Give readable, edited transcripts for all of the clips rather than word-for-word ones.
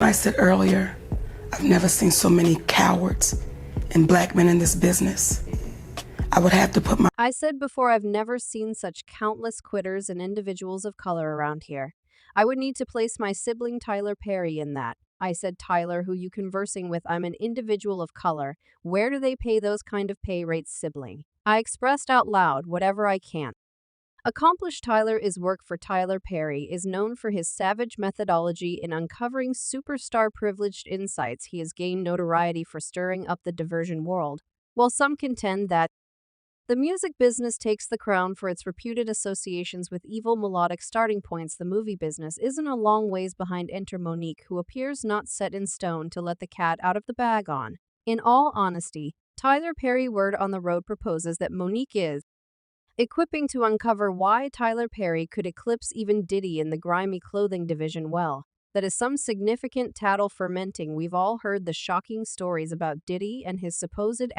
I said earlier, I've never seen so many cowards and black men in this business. I would have to put my I said before I've never seen such countless quitters and individuals of color around here. I would need to place my sibling Tyler Perry in that. I said, Tyler, who you conversing with, I'm an individual of color. Where do they pay those kind of pay rates, sibling? I expressed out loud, whatever I can. Accomplished Tyler is work for Tyler Perry is known for his savage methodology in uncovering superstar privileged insights. He has gained notoriety for stirring up the diversion world, while some contend that the music business takes the crown for its reputed associations with evil melodic starting points. The movie business isn't a long ways behind. Enter Monique, who appears not set in stone to let the cat out of the bag on. In all honesty, Tyler Perry Word on the Road proposes that Monique is equipping to uncover why Tyler Perry could eclipse even Diddy in the grimy clothing division. Well, that is some significant tattle fermenting. We've all heard the shocking stories about Diddy and his supposed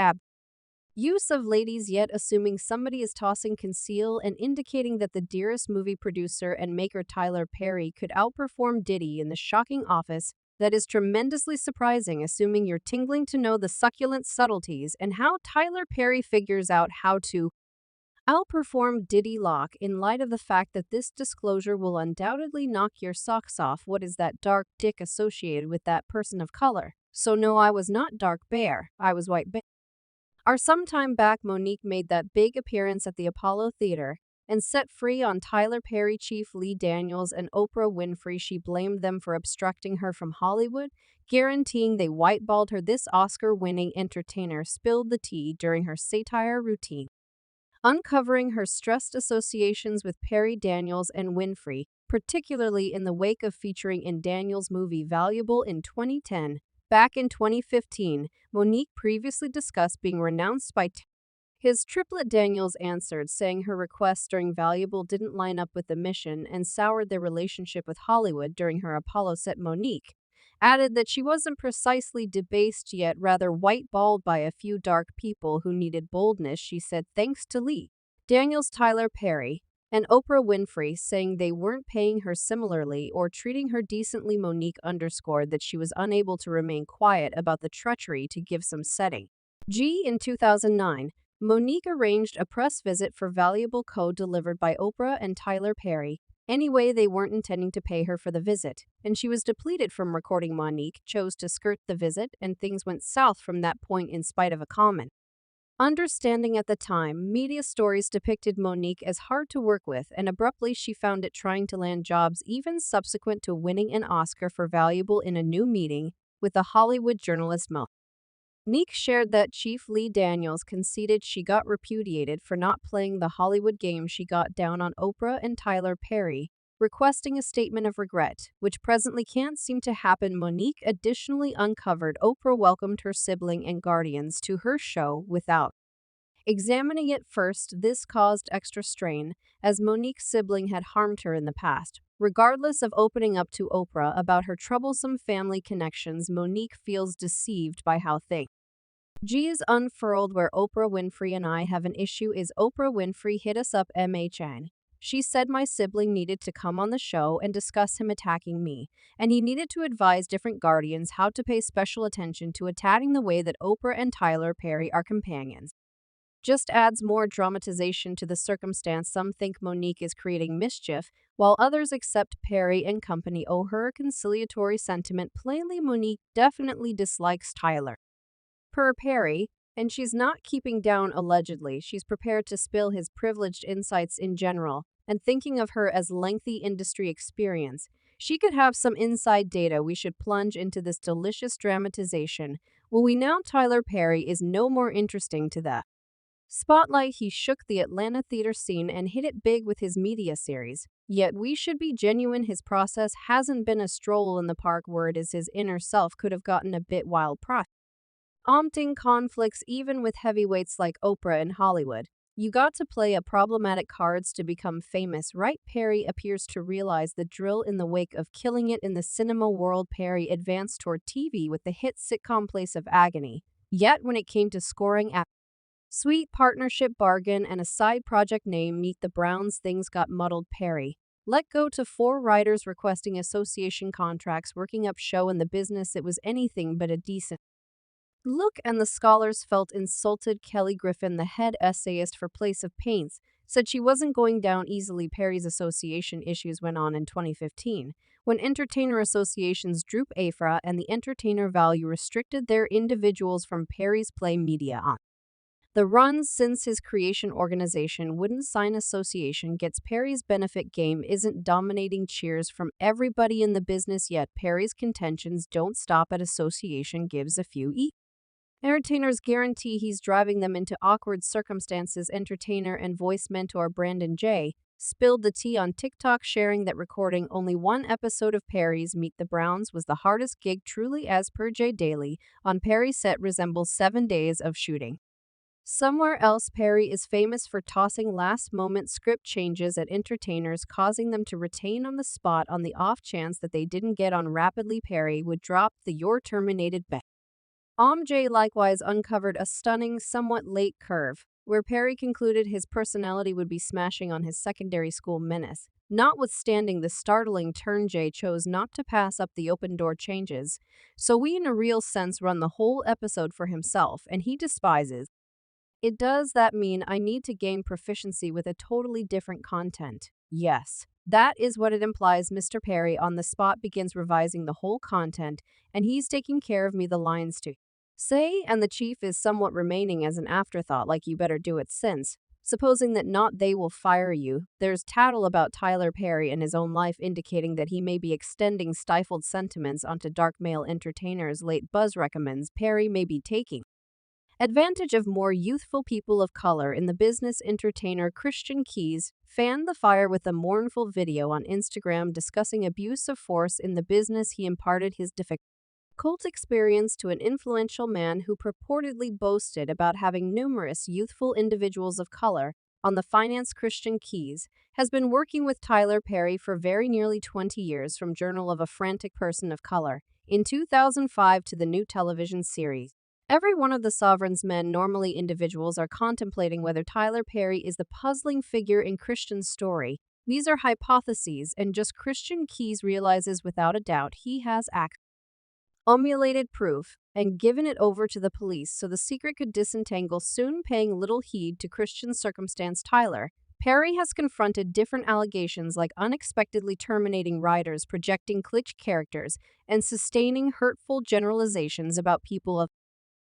use of ladies, yet assuming somebody is tossing conceal and indicating that the dearest movie producer and maker Tyler Perry could outperform Diddy in the shocking office. That is tremendously surprising, assuming you're tingling to know the succulent subtleties and how Tyler Perry figures out how to outperform Diddy Lock in light of the fact that this disclosure will undoubtedly knock your socks off. What is that dark dick associated with that person of color? So no, I was not dark bear, I was white bear. Our sometime back Monique made that big appearance at the Apollo Theater and set free on Tyler Perry, Chief Lee Daniels, and Oprah Winfrey. She blamed them for obstructing her from Hollywood, guaranteeing they whiteballed her. This Oscar-winning entertainer spilled the tea during her satire routine, uncovering her stressed associations with Perry, Daniels, and Winfrey, particularly in the wake of featuring in Daniels' movie Valuable in 2010. Back in 2015, Monique previously discussed being renounced by his triplet. Daniels answered, saying her requests during Valuable didn't line up with the mission and soured their relationship with Hollywood during her Apollo set. Monique added that she wasn't precisely debased yet, rather white-balled by a few dark people who needed boldness. She said thanks to Lee Daniels, Tyler Perry, and Oprah Winfrey, saying they weren't paying her similarly or treating her decently. Monique underscored that she was unable to remain quiet about the treachery to give some setting. In 2009, Monique arranged a press visit for Valuable co-delivered by Oprah and Tyler Perry. Anyway, they weren't intending to pay her for the visit, and she was depleted from recording. Monique chose to skirt the visit, and things went south from that point in spite of a comment understanding at the time. Media stories depicted Monique as hard to work with, and abruptly she found it trying to land jobs even subsequent to winning an Oscar for Valuable. In a new meeting with the Hollywood journalist Monique shared that Chief Lee Daniels conceded she got repudiated for not playing the Hollywood game. She got down on Oprah and Tyler Perry, requesting a statement of regret, which presently can't seem to happen. Monique additionally uncovered Oprah welcomed her sibling and guardians to her show without examining it first. This caused extra strain, as Monique's sibling had harmed her in the past. Regardless of opening up to Oprah about her troublesome family connections, Monique feels deceived by how things is unfurled. Where Oprah Winfrey and I have an issue is Oprah Winfrey hit us up MHN. She said my sibling needed to come on the show and discuss him attacking me, and he needed to advise different guardians how to pay special attention to attacking the way that Oprah and Tyler Perry are companions. Just adds more dramatization to the circumstance. Some think Monique is creating mischief, while others accept Perry and company owe her a conciliatory sentiment. Plainly, Monique definitely dislikes Tyler per Perry, and she's not keeping down allegedly. She's prepared to spill his privileged insights in general, and thinking of her as lengthy industry experience, she could have some inside data. We should plunge into this delicious dramatization. Will we now? Tyler Perry is no more interesting to the spotlight. He shook the Atlanta theater scene and hit it big with his media series. Yet we should be genuine, his process hasn't been a stroll in the park. Word is his inner self could have gotten a bit wild, prompting conflicts even with heavyweights like Oprah in Hollywood. You got to play a problematic cards to become famous, right? Perry appears to realize the drill in the wake of killing it in the cinema world. Perry advanced toward TV with the hit sitcom Place of Agony. Yet when it came to scoring a sweet partnership bargain and a side project name, Meet the Browns, things got muddled. Perry Let go to 4 writers requesting association contracts, working up show in the business it was anything but a decent look, and the scholars felt insulted. Kelly Griffin, the head essayist for Place of Paints, said she wasn't going down easily. Perry's association issues went on in 2015, when entertainer associations Droop AFRA and the Entertainer Value restricted their individuals from Perry's Play Media on the run. Since his creation organization wouldn't sign association gets Perry's benefit game isn't dominating cheers from everybody in the business yet. Perry's contentions don't stop at association gives a few entertainers guarantee he's driving them into awkward circumstances. Entertainer and voice mentor Brandon J. spilled the tea on TikTok, sharing that recording only one episode of Perry's Meet the Browns was the hardest gig. Truly, as per J Daily, on Perry's set resembles 7 days of shooting. Somewhere else, Perry is famous for tossing last-moment script changes at entertainers, causing them to retain on the spot on the off chance that they didn't get on rapidly. Perry would drop the "you're terminated" bet. J likewise uncovered a stunning, somewhat late curve, where Perry concluded his personality would be smashing on his secondary school menace. Notwithstanding the startling turn, Jay chose not to pass up the open door changes, so we in a real sense run the whole episode for himself, and he despises it. Does that mean I need to gain proficiency with a totally different content? Yes. That is what it implies. Mr. Perry on the spot begins revising the whole content, and he's taking care of me, the lines to say, and the chief is somewhat remaining as an afterthought, like you better do it since. Supposing that not they will fire you. There's tattle about Tyler Perry and his own life indicating that he may be extending stifled sentiments onto dark male entertainers. Late buzz recommends Perry may be taking advantage of more youthful people of color in the business. Entertainer Christian Keys fanned the fire with a mournful video on Instagram discussing abuse of force in the business. He imparted his difficult experience to an influential man who purportedly boasted about having numerous youthful individuals of color on the finance. Christian Keys has been working with Tyler Perry for very nearly 20 years, from Journal of a Frantic Person of Color in 2005 to the new television series Every One of the Sovereign's Men. Normally, individuals are contemplating whether Tyler Perry is the puzzling figure in Christian's story. These are hypotheses, and just Christian Keys realizes without a doubt he has accumulated proof and given it over to the police so the secret could disentangle, soon paying little heed to Christian's circumstance. Tyler Perry has confronted different allegations like unexpectedly terminating writers, projecting cliché characters, and sustaining hurtful generalizations about people of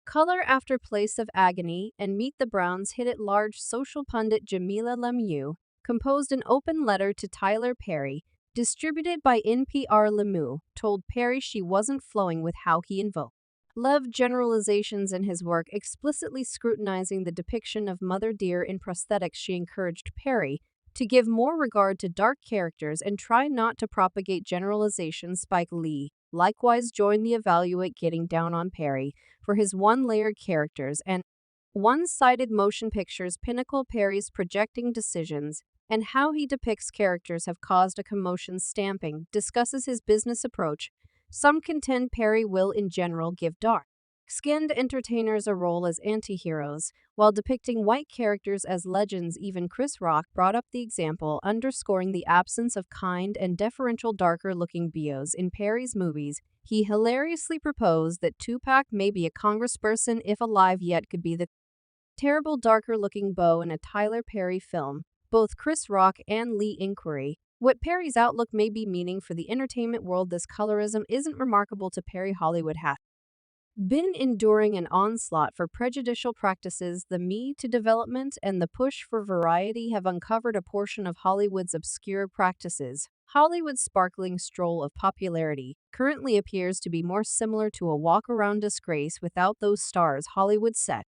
color after Place of Agony and Meet the Browns hit at large. Social pundit Jamila Lemieux composed an open letter to Tyler Perry, distributed by NPR. Lemieux told Perry she wasn't flowing with how he invoked love generalizations in his work, explicitly scrutinizing the depiction of Mother Dear in prosthetics. She encouraged Perry to give more regard to dark characters and try not to propagate generalizations. Spike Lee likewise joined the evaluate, getting down on Perry for his one-layered characters and one-sided motion pictures. Pinnacle Perry's projecting decisions and how he depicts characters have caused a commotion. Stamping discusses his business approach. Some contend Perry will in general give dark-skinned entertainers a role as anti-heroes, while depicting white characters as legends. Even Chris Rock brought up the example, underscoring the absence of kind and deferential darker-looking bios in Perry's movies. He hilariously proposed that Tupac may be a congressperson if alive, yet could be the terrible darker-looking beau in a Tyler Perry film. Both Chris Rock and Lee inquiry what Perry's outlook may be meaning for the entertainment world. This colorism isn't remarkable to Perry. Hollywood has been enduring an onslaught for prejudicial practices. The Me Too development and the push for variety have uncovered a portion of Hollywood's obscure practices. Hollywood's sparkling stroll of popularity currently appears to be more similar to a walk around disgrace without those stars. Hollywood's set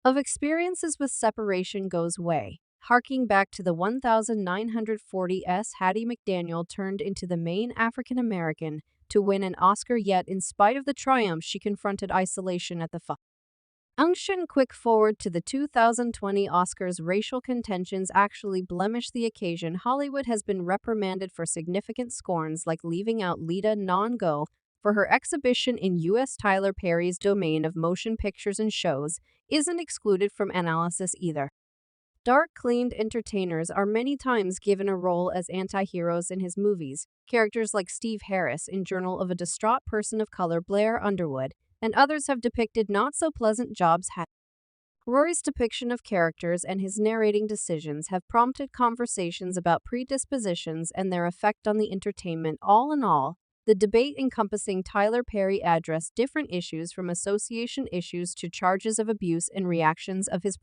of experiences with separation goes way harking back to the 1940s. Hattie McDaniel turned into the main African American to win an Oscar, yet in spite of the triumph she confronted isolation at the function. Quick forward to the 2020 Oscars. Racial contentions actually blemished the occasion. Hollywood has been reprimanded for significant scorns, like leaving out Lita Nyong'o for her exhibition in U.S. Tyler Perry's domain of motion pictures and shows isn't excluded from analysis either. Dark-cleaned entertainers are many times given a role as anti-heroes in his movies. Characters like Steve Harris in Journal of a Distraught Person of Color Blair Underwood, and others have depicted not-so-pleasant jobs. Rory's depiction of characters and his narrating decisions have prompted conversations about predispositions and their effect on the entertainment. All in all, the debate encompassing Tyler Perry addressed different issues from association issues to charges of abuse and reactions of his